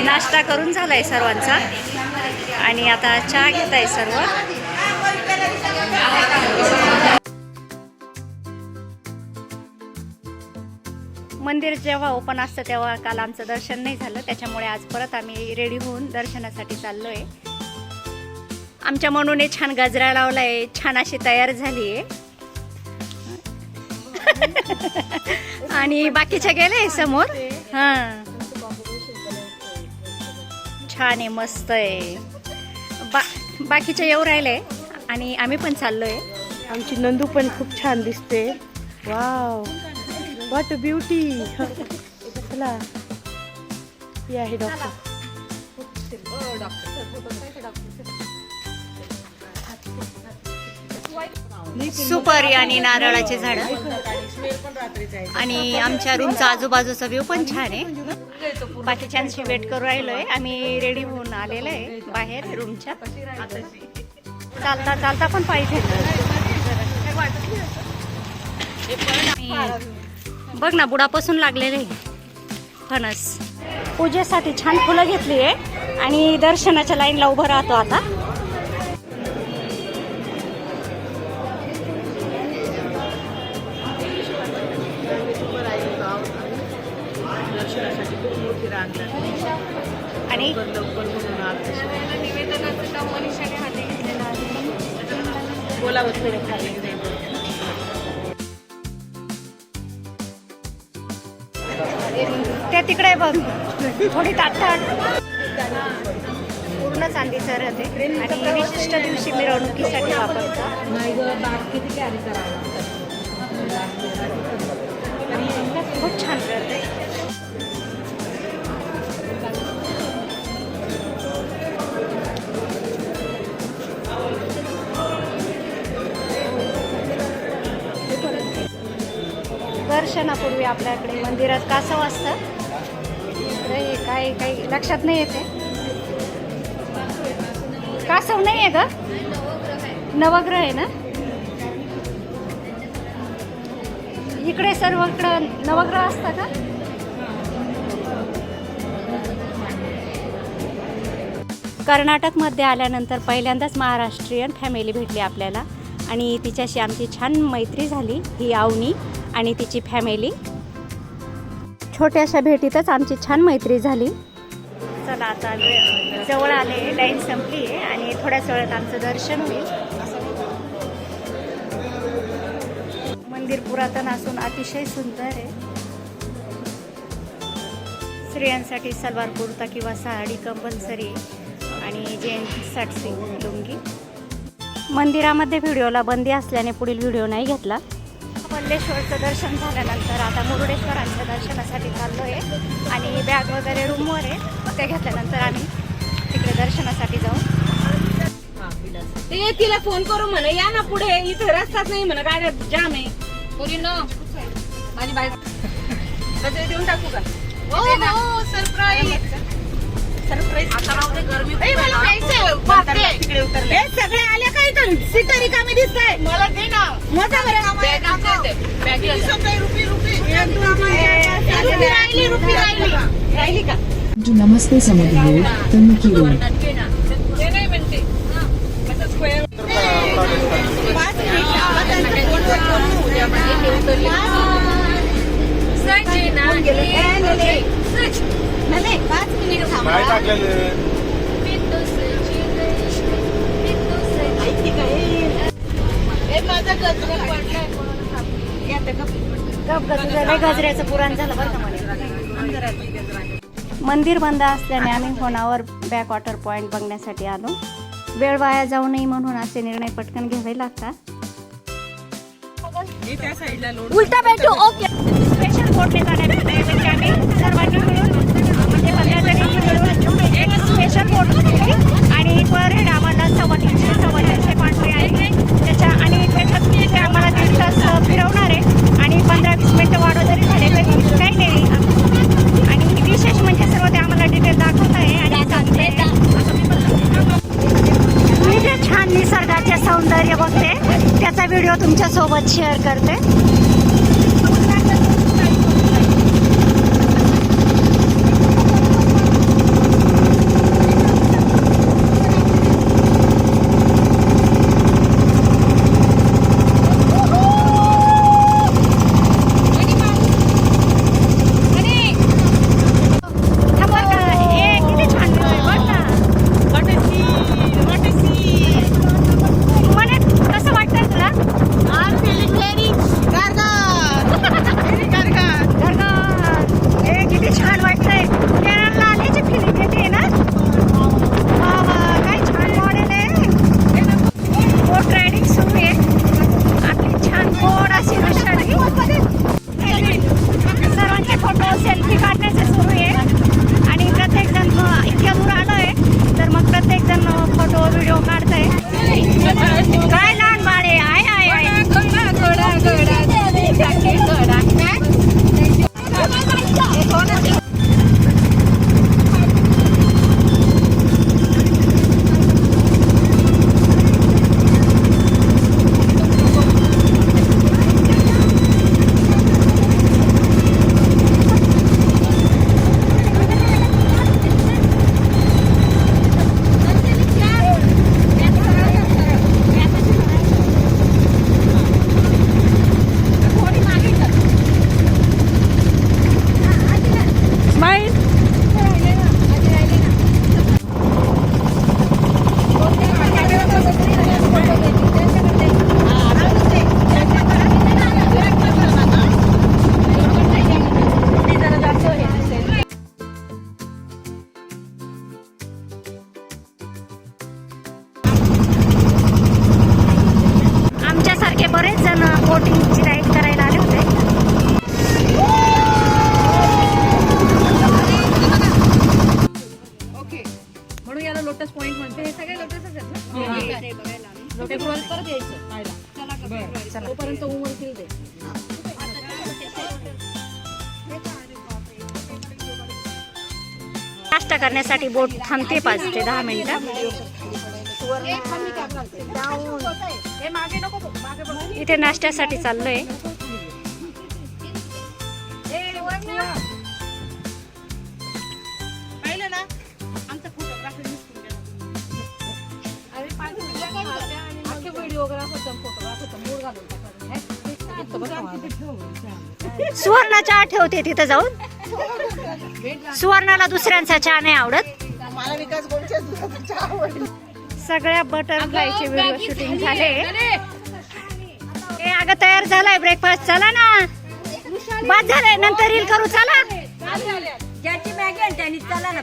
नाश्ता करून झालाय सर्वांचा आणि आता चहा घेत आहे सर्व. मंदिर जेव्हा ओपन असतं तेव्हा काल आमचं दर्शन नाही झालं, त्याच्यामुळे आज परत आम्ही रेडी होऊन दर्शनासाठी चाललोय. आमच्या मनूने छान गजरा लावलाय, छान अशी तयार झाली आहे. आणि बाकीच्या गेले समोर. हा छान आहे, मस्त आहे. बाकीच्या येऊ राहिले आणि आम्ही पण चाललोय. आमची नंदू पण खूप छान दिसते. Wow, what a beauty. चला, ही आहे डॉक्टर. सुपारी आणि नारळाचे झाड आणि आमच्या रूमचा आजूबाजूचा व्ह्यू पण छान आहे. बाकीच्यांची वेट करू राहिलोय. आम्ही रेडी होऊन आलेलो आहे बाहेर रूमच्या. चालता चालता पण पाहिजे. बघ ना, बुडापासून लागलेले फणस. पूजेसाठी छान फुलं घेतली आहे आणि दर्शनाच्या लाईनला उभं राहतो आता. आणि निवेदनाचं काम मनीषाने हाती घेतलेलं आहे. बोलावं थोडं खाली. ते तिकडे बघ, थोडी ताटताट. पूर्ण चांदीचं रथ आहे आणि विशिष्ट दिवशी मिरवणुकीसाठी वापरतात. खूप छान रथ आहे. दर्शनापूर्वी आपल्याकडे मंदिरात कासव असतं. हे काय काही लक्षात नाही येते. कासव नाही आहे का? नवग्रह आहे ना इकडे. सर्वकडं नवग्रह असतं का? कर्नाटकमध्ये आल्यानंतर पहिल्यांदाच महाराष्ट्रीयन फॅमिली भेटली आपल्याला आणि तिच्याशी आमची छान मैत्री झाली. ही अवनी आणि तिची फॅमिली. छोट्याशा भेटीतच आमची छान मैत्री झाली. चला, आता जवळ आले, लाईन संपली आहे आणि थोड्याच वेळात आमचं दर्शन होईल. मंदिर पुरातन असून अतिशय सुंदर आहे. स्त्रियांसाठी सलवार कुर्ता किंवा साडी कंपल्सरी आणि जेंट्ससाठी लुंगी. मंदिरामध्ये व्हिडिओला बंदी असल्याने पुढील व्हिडिओ नाही घेतला. बल्लेश्वरचं दर्शन झाल्यानंतर आता मुरुडेश्वरांच्या दर्शनासाठी चाललो आहे आणि बॅग वगैरे रूमवर आहे. ते घेतल्यानंतर आम्ही तिकडे दर्शनासाठी जाऊ. ते तिला फोन करू म्हणा, या ना पुढे, इथे रस्ताच नाही म्हणा, गाड्या जाम आहे. माझी बाईक कसे देऊन टाकू का? सरप्राईज. आता राहू दे, गरमी तिकडे उतरले सगळे आले. काय तर सीट रिकामी दिसताय. मला दे ना. मजा राहिली का? नमस्ते समुद्र तनुकी रोड. ते नाही म्हणते. गजऱ्याचं पुराण झालं बरं का मला. मंदिर बंद असल्याने आम्ही होणावर बॅक वॉटर पॉइंट बघण्यासाठी आलो. वेळ वाया जाऊ नये म्हणून असे निर्णय पटकन घ्यावे लागतात. उलटा भेटू. ओके. स्पेशल बोटने जाण्यासाठी आम्ही सर्वांनी मिळून म्हणजे 15 जणांनी मिळून एक स्पेशल बोट घेतली आणि पर हेड आम्हाला 350 पांढरे आहे त्याच्या. आणि त्याच्यात ते आम्हाला 1.5 तास फिरवणार आहे आणि 15-20 मिनिटं वाढव जरी झाले तरी काही नाही. आणि विशेष म्हणजे सर्व ते आम्हाला डिटेल दाखवत आहे आणि सांगते. मी जे छान निसर्गाचे सौंदर्य बघते त्याचा व्हिडिओ तुमच्यासोबत शेअर करते. बरेच जण बोटिंगची राईड करायला आले होते. ओके, म्हणून याला लोटस पॉइंट म्हणते. हे सगळे लोटसच आहेत ना. फेब्रुवारी परत यायचं पाहायला. तोपर्यंत उमरतील ते. नाश्ता करण्यासाठी बोट थांबते 5 ते 10 मिनिटं. हे मागे नको बघ, मागे बघ. इथे नाश्त्यासाठी चाललोय. पाहिलं ना आमचा फोटोग्राफर व्हिडिओग्राफर फोटोग्राफर मूड घालून सुवर्णाच्या ठेवते तिथं जाऊन. सुवर्णाला दुसऱ्यांचा चहा नाही आवडत. मला विकास गोलचे सगळ्या बटरफ्लायचे व्हिडिओ शूटिंग झाले. हे अगं तयार झालाय ब्रेकफास्ट. चला ना, बाद झालंय, नंतर रील करू. चला, ज्याची मॅगी आणि त्यांनी चला ना.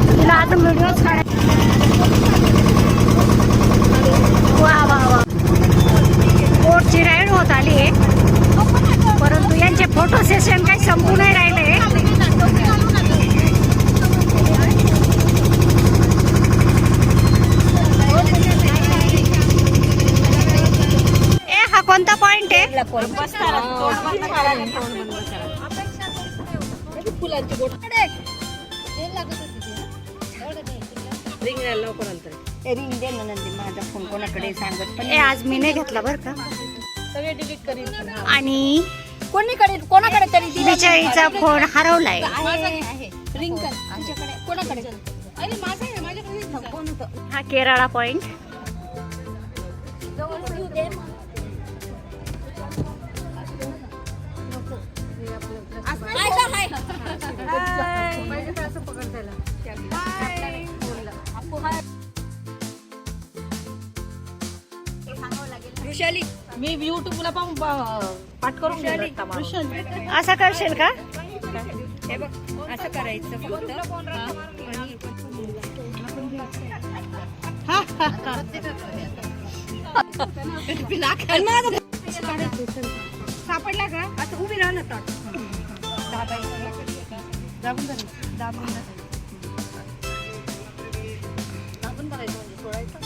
तुला अजून व्हिडिओज वा वा वा. बोटची राईड होत आली आहे, परंतु यांचे फोटो सेशन काही संपू नाही राहिले. हा कोणता पॉइंट आहे? फुलांची बोट रिंग लवकर अंतर. रिंग दे ना नंदी, माझा फोन कोणाकडे सांगत पण. आज मी नाही घेतला बरं का. सगळे डिलीट करीन. आणि कोणाकडे तरी बिचारीचा फोन हरवलाय. रिंग कर आमच्याकडे. कोणाकडे? अरे माझा आहे, माझ्याकडे फोन होता. हा केरळा पॉइंट. वृषाली, मी युट्यूबला पाहून पाठ करून असं करशील का? हे बघ, असं करायचं सापडला का? असं उभी राहणार ताट दाबून करायचं म्हणजे सोडायचं.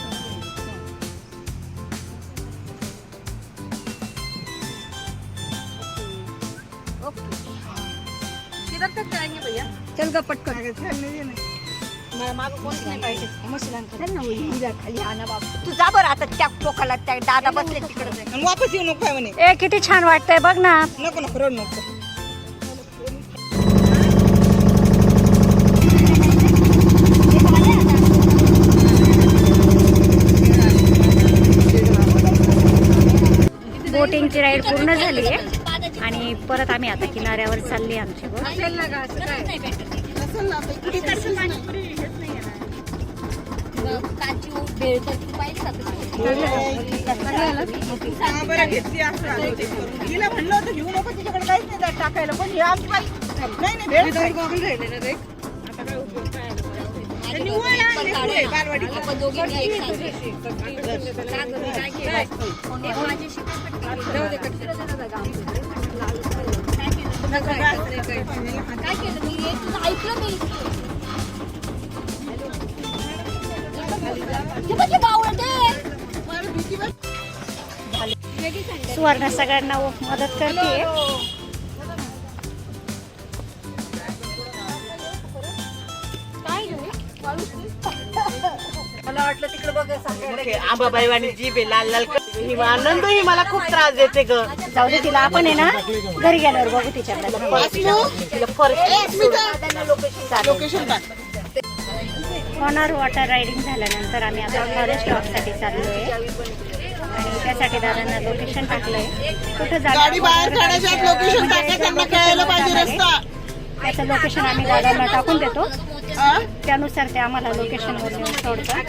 किधर तक जाएंगे भैया? चल ग पटकन. मला मागं कोणच नाही पाहिजे. चल ना उद्या खाली आणा बाबा. तू जा बरं आता त्या टोकाला, त्या दादा बसले तिकडे. वापस येऊ नको म्हणे. ए किती छान वाटतंय बघ ना. नको नको रड नको. बोटिंगची राईड पूर्ण झाली आहे आणि परत आम्ही आता किनाऱ्यावर चालली आमची बोट. तिला म्हणलं होतं घेऊ नको, तिच्याकडे काहीच नाही टाकायला. पण हे आमची बाई नाही सुवर्ण सगळ्यांना मदत करते. मला वाटलं तिकडे बघ आंबाबाई वाणी जीभ आहे लाल लाल. आनंद ही मला खूप त्रास देते ग. जाऊ दे, तिला आपण आहे ना घरी गेल्यावर बघू तिच्याकडे. लोकेशन ऑनर वॉटर रायडिंग झाल्यानंतर आम्ही आता फॉरेस्ट वॉकसाठी चाललोय आणि त्यासाठी दादांना लोकेशन टाकलंय. कुठं गाडी बाहेर काढायच्या लोकेशन टाका, त्यांना कळायला पाहिजे रस्ता. त्याचं लोकेशन आम्ही दादांना टाकून देतो, त्यानुसार ते आम्हाला लोकेशनवर नेऊन सोडतात.